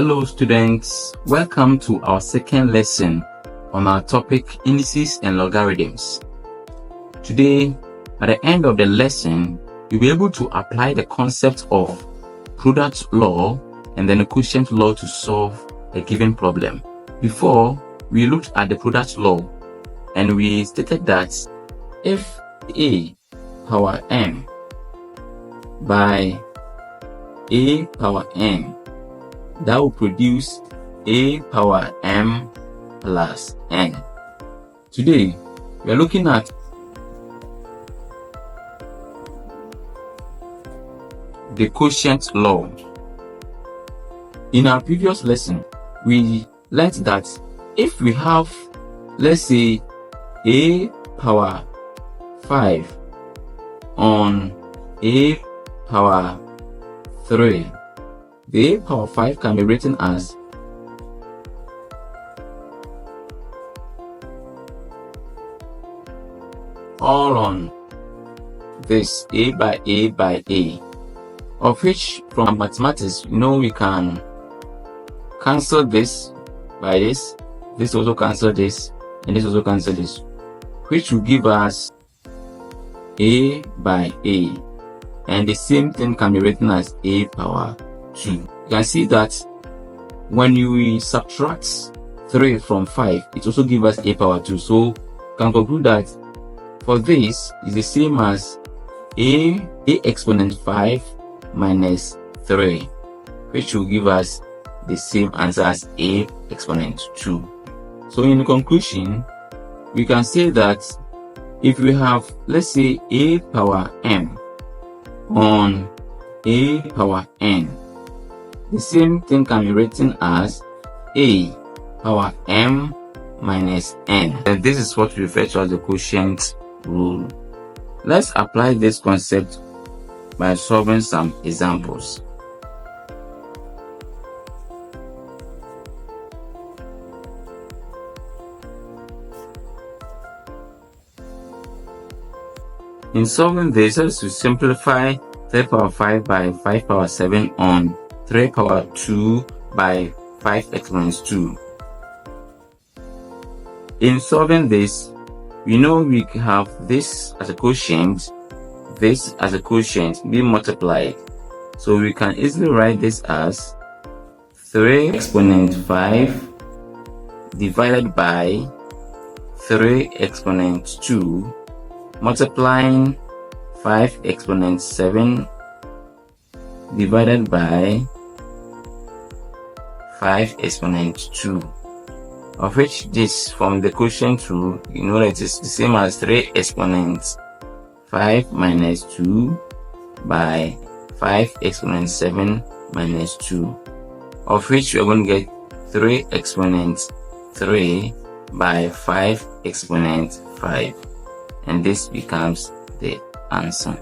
Hello students, welcome to our second lesson on our topic Indices and Logarithms. Today, at the end of the lesson, you'll be able to apply the concept of product law and then the quotient law to solve a given problem. Before, we looked at the product law and we stated that if a power m by a power n, that will produce a power m plus n. Today, we are looking at the quotient law. In our previous lesson, we learned that if we have, let's say, a power 5 on a power 3, the a power 5 can be written as all on this a by a by a, of which from mathematics, we can cancel this by this also cancel this, and this also cancel this, which will give us a by a, and the same thing can be written as a power 2. You can see that when you subtract 3 from 5, it also gives us a power 2. So you can conclude that for this is the same as a exponent 5 minus 3, which will give us the same answer as a exponent 2. So in conclusion, we can say that if we have, let's say, a power m on a power n, the same thing can be written as a power m minus n. And this is what we refer to as the quotient rule. Let's apply this concept by solving some examples. In solving this, let's simplify 3 power 5 by 5 power 7 on 3 power 2 by 5 exponents 2. In solving this, we know we have this as a quotient, this as a quotient being multiplied. So we can easily write this as 3 exponent 5 divided by 3 exponent 2 multiplying 5 exponent 7 divided by 5 exponent 2, of which this from the quotient rule, that it is the same as 3 exponent 5 minus 2 by 5 exponent 7 minus 2, of which we are going to get 3 exponent 3 by 5 exponent 5, and this becomes the answer.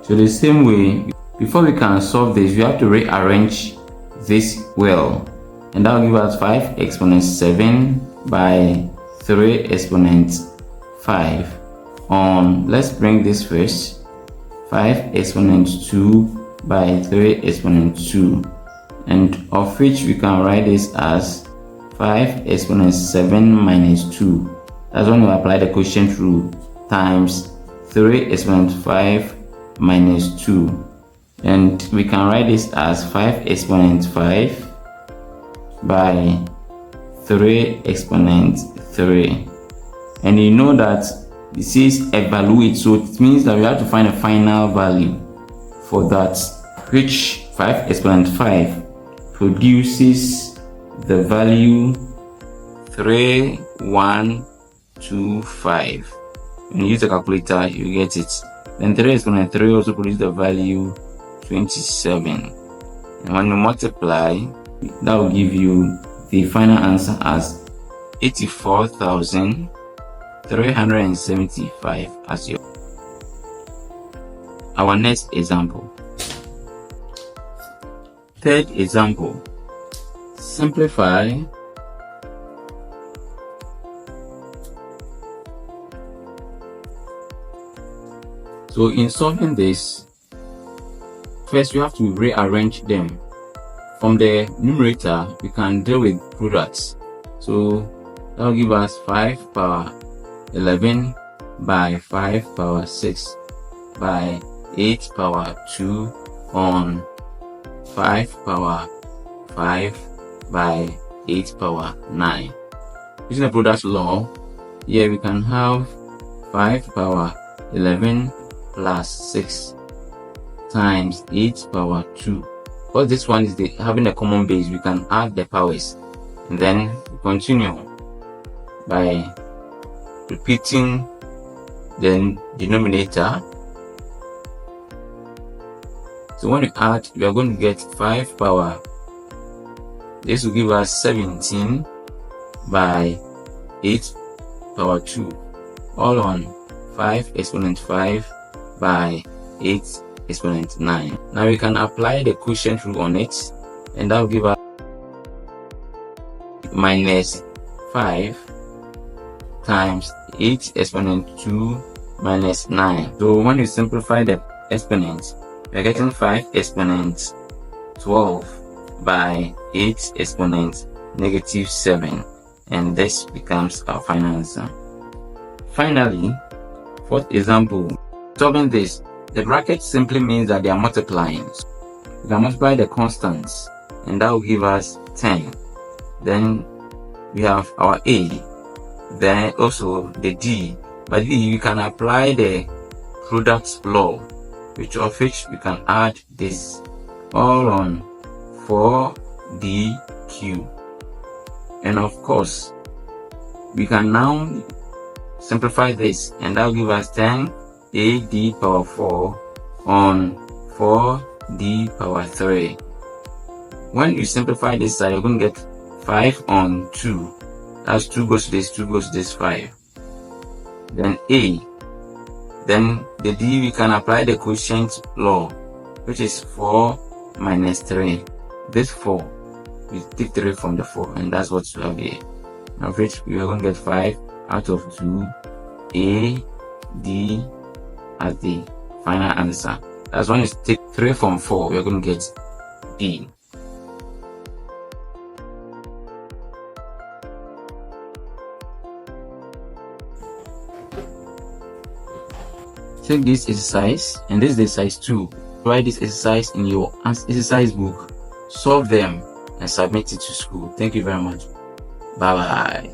So the same way, before we can solve this, we have to rearrange this well, and that will give us 5 exponent 7 by 3 exponent 5 on, let's bring this first, 5 exponent 2 by 3 exponent 2, and of which we can write this as 5 exponent 7 minus 2. That's when we apply the quotient rule, times 3 exponent 5 minus 2, and we can write this as 5 exponent 5 by 3 exponent 3, and you know that this is evaluate, so it means that we have to find a final value for that, which 5 exponent 5 produces the value 3125. When you use a calculator, you get it. Then 3 exponent 3 also produces the value 27. And when you multiply, that will give you the final answer as 84,375 as your. Our next example. Third example. Simplify So in solving this, first we have to rearrange them. From the numerator, we can deal with products. So that will give us 5 power 11 by 5 power 6 by 8 power 2 on 5 power 5 by 8 power 9. Using the product law, here we can have 5 power 11 plus 6 times 8 power 2. Because this one is having a common base, we can add the powers and then continue by repeating the denominator. So when we add, we are going to get 5 power. This will give us 17 by 8 power 2, all on 5 exponent 5 by 8 exponent 9. Now we can apply the quotient rule on it, and that will give us minus 5 times 8 exponent 2 minus 9. So when you simplify the exponents, we are getting 5 exponent 12 by 8 exponent negative 7, and this becomes our final answer. Finally, fourth example, solving this, the bracket simply means that they are multiplying. We can multiply the constants, and that will give us 10. Then we have our A, then also the D. But we can apply the product law, which we can add this all on 4DQ. And of course, we can now simplify this, and that will give us 10AD power 4 on 4D power 3. When you simplify this side, you're going to get 5 on 2. That's 2 goes to this, 2 goes to this, 5. Then A. Then the D, we can apply the quotient law, which is 4 minus 3. This 4, we take 3 from the 4, and that's what we have here. Of which we are going to get 5 out of 2, A, D as the final answer. That's when you take 3 from 4, we are going to get B. Take this exercise, and this is the exercise 2. Write this exercise in your exercise book, solve them, and submit it to school. Thank you very much. Bye bye.